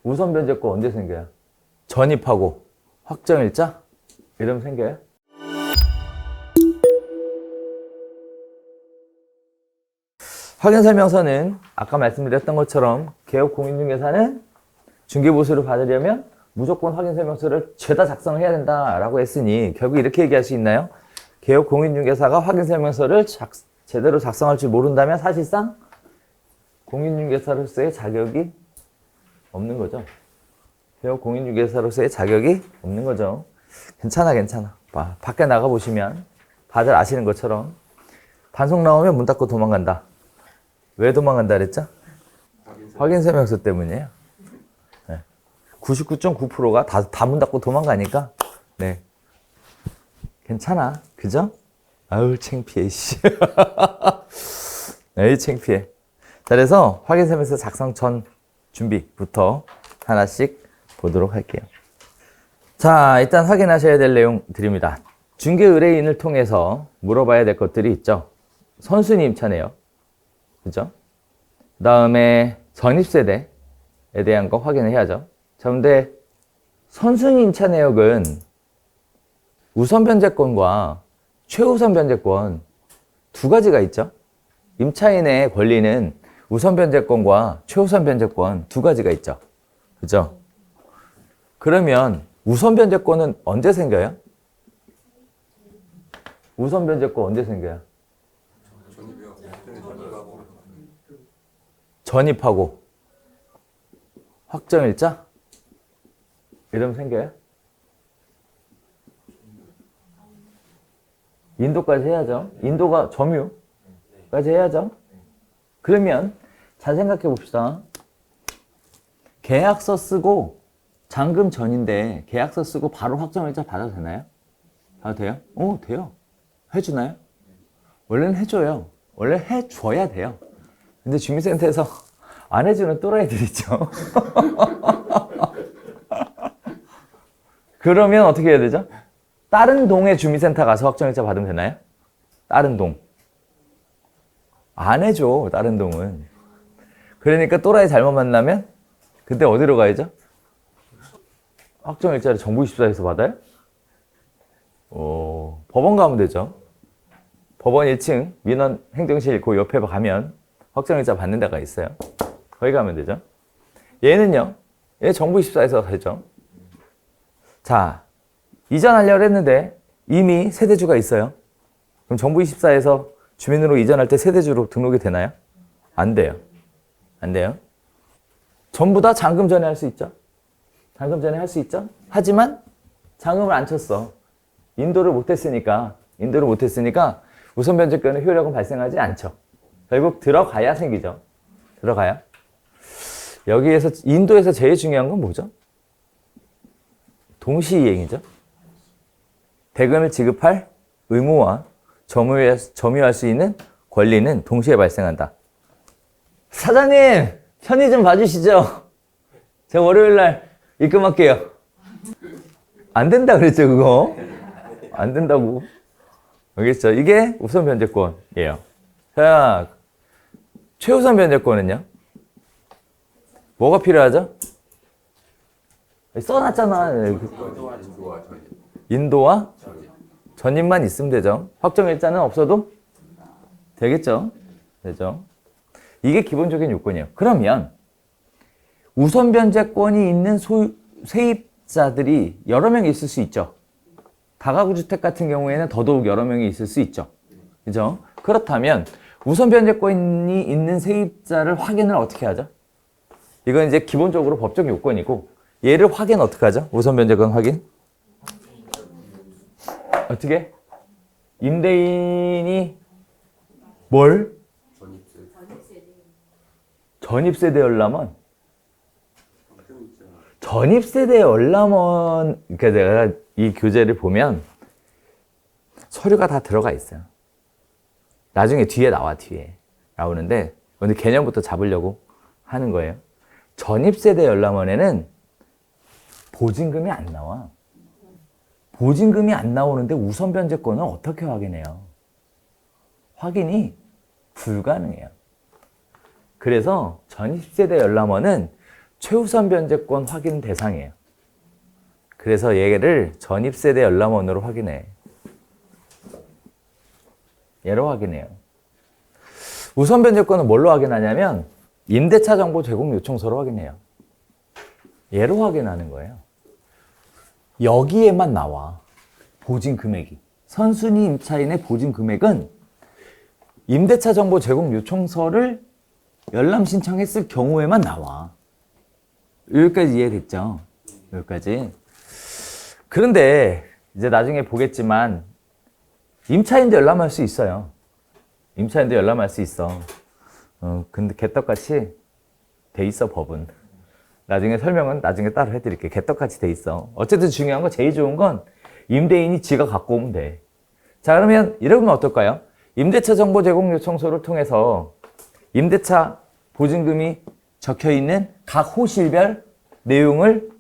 우선 변제권 언제 생겨요? 전입하고 확정일자? 이러면 생겨요? 확인설명서는 아까 말씀드렸던 것처럼 개업 공인중개사는 중개보수를 받으려면 무조건 확인설명서를 죄다 작성해야 된다라고 했으니 결국 이렇게 얘기할 수 있나요? 개업 공인중개사가 확인설명서를 제대로 작성할 줄 모른다면 사실상 공인중개사로서의 자격이 없는 거죠. 개업 공인중개사로서의 자격이 없는 거죠. 괜찮아. 밖에 나가보시면 다들 아시는 것처럼 단속 나오면 문 닫고 도망간다. 왜 도망간다 그랬죠? 확인설명서 때문이에요. 네. 99.9%가 다 문 닫고 도망가니까 네. 괜찮아. 그죠? 아유 창피해 씨. 에이 창피해. 자, 그래서 확인설명서 작성 전 준비부터 하나씩 보도록 할게요. 자, 일단 확인하셔야 될 내용 드립니다. 중개 의뢰인을 통해서 물어봐야 될 것들이 있죠. 선순위 임차네요. 그죠? 그 다음에 전입세대에 대한 거 확인을 해야죠. 자, 근데 선순위 임차 내역은 우선 변제권과 최우선 변제권 두 가지가 있죠. 임차인의 권리는 우선 변제권과 최우선 변제권 두 가지가 있죠. 그죠? 그러면 우선 변제권은 언제 생겨요? 우선 변제권 언제 생겨요? 전입하고 확정일자? 이러면 생겨요? 인도까지 해야죠. 인도가 점유까지 해야죠. 그러면 잘 생각해 봅시다. 계약서 쓰고 잔금 전인데 계약서 쓰고 바로 확정일자 받아도 되나요? 받아도 돼요? 돼요. 해주나요? 원래는 해줘요. 원래 해줘야 돼요. 근데 주민센터에서 안 해주는 또라이들 있죠. 그러면 어떻게 해야 되죠? 다른 동에 주민센터 가서 확정일자 받으면 되나요? 다른 동. 안 해줘, 다른 동은. 그러니까 또라이 잘못 만나면 그때 어디로 가야죠? 확정일자를 정부24에서 받아요? 법원 가면 되죠. 법원 1층 민원행정실 그 옆에 가면 확정일자 받는 데가 있어요. 거기 가면 되죠. 얘는요, 얘 정부24에서 되죠. 자, 이전하려고 했는데 이미 세대주가 있어요. 그럼 정부24에서 주민으로 이전할 때 세대주로 등록이 되나요? 안 돼요. 안 돼요. 전부 다 잔금 전에 할 수 있죠. 잔금 전에 할 수 있죠. 하지만 잔금을 안 쳤어. 인도를 못했으니까 우선 변제권의 효력은 발생하지 않죠. 결국 들어가야 생기죠. 들어가야. 여기에서 인도에서 제일 중요한 건 뭐죠? 동시이행이죠. 대금을 지급할 의무와 점유할 수 있는 권리는 동시에 발생한다. 사장님, 편의 좀 봐주시죠. 제가 월요일날 입금할게요. 안 된다 그랬죠, 그거? 안 된다고. 알겠죠? 이게 우선 변제권이에요. 자, 최우선 변제권은요? 뭐가 필요하죠? 써놨잖아. 인도와 전입만 있으면 되죠. 확정일자는 없어도 되겠죠. 되죠. 이게 기본적인 요건이에요. 그러면 우선 변제권이 있는 세입자들이 여러 명 있을 수 있죠. 다가구 주택 같은 경우에는 더더욱 여러 명이 있을 수 있죠. 그죠? 그렇다면 우선 변제권이 있는 세입자를 확인을 어떻게 하죠? 이건 이제 기본적으로 법적 요건이고, 얘를 확인 어떻게 하죠? 우선 변제권 확인? 어떻게? 임대인이 뭘? 전입세대열람원? 전입세대열람원, 그러니까 내가 이 교재를 보면 서류가 다 들어가 있어요. 나중에 뒤에 나오는데 오늘 개념부터 잡으려고 하는 거예요. 전입세대열람원에는 보증금이 안 나와. 보증금이 안 나오는데 우선 변제권은 어떻게 확인해요? 확인이 불가능해요. 그래서 전입세대열람원은 최우선 변제권 확인 대상이에요. 그래서 얘를 전입세대 열람원으로 확인해. 얘로 확인해요. 우선 변제권은 뭘로 확인하냐면 임대차 정보 제공 요청서로 확인해요. 얘로 확인하는 거예요. 여기에만 나와. 보증 금액이. 선순위 임차인의 보증 금액은 임대차 정보 제공 요청서를 열람 신청했을 경우에만 나와. 여기까지 이해됐죠? 여기까지. 그런데 이제 나중에 보겠지만 임차인도 열람할 수 있어요. 임차인도 열람할 수 있어. 근데 개떡같이 돼 있어, 법은. 나중에 설명은 나중에 따로 해드릴게요. 개떡같이 돼 있어. 어쨌든 중요한 건, 제일 좋은 건 임대인이 지가 갖고 오면 돼. 자, 그러면 이러면 어떨까요? 임대차 정보 제공 요청서를 통해서 임대차 보증금이 적혀있는 각 호실별 내용을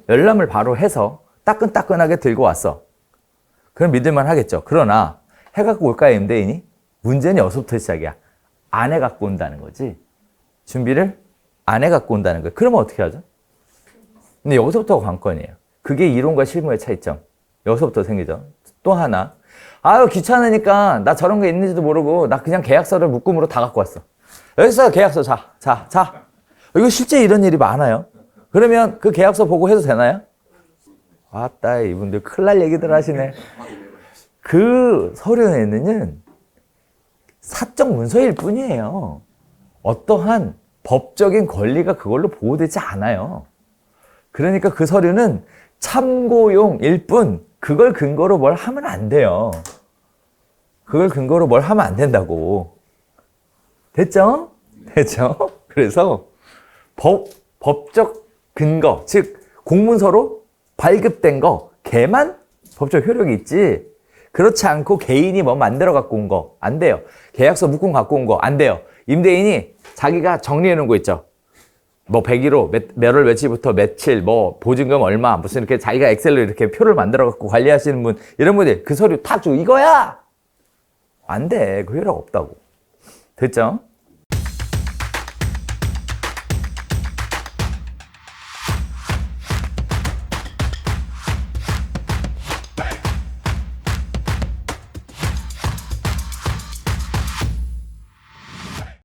열람을 바로 해서 따끈따끈하게 들고 왔어. 그럼 믿을만 하겠죠. 그러나 해갖고 올까요, 임대인이? 문제는 여기서부터 시작이야. 안 해갖고 온다는 거지. 준비를 안 해갖고 온다는 거예요. 그러면 어떻게 하죠? 근데 여기서부터가 관건이에요. 그게 이론과 실무의 차이점. 여기서부터 생기죠. 또 하나. 아유, 귀찮으니까 나 저런 게 있는지도 모르고 나 그냥 계약서를 묶음으로 다 갖고 왔어. 여기서 계약서 자. 이거 실제 이런 일이 많아요. 그러면 그 계약서 보고 해도 되나요? 아따, 이분들 큰일 날 얘기들 하시네. 그 서류에는 사적 문서일 뿐이에요. 어떠한 법적인 권리가 그걸로 보호되지 않아요. 그러니까 그 서류는 참고용일 뿐, 그걸 근거로 뭘 하면 안 돼요. 그걸 근거로 뭘 하면 안 된다고. 됐죠? 됐죠? 그래서 법적 근거, 즉 공문서로 발급된 거, 걔만 법적 효력이 있지. 그렇지 않고 개인이 뭐 만들어 갖고 온 거 안 돼요. 계약서 묶음 갖고 온 거 안 돼요. 임대인이 자기가 정리해 놓은 거 있죠. 뭐 101호 몇 월 며칠부터 며칠 뭐 보증금 얼마 무슨 이렇게 자기가 엑셀로 이렇게 표를 만들어 갖고 관리하시는 분, 이런 분들 그 서류 탁 주고 이거야. 안 돼. 그 효력 없다고. 됐죠?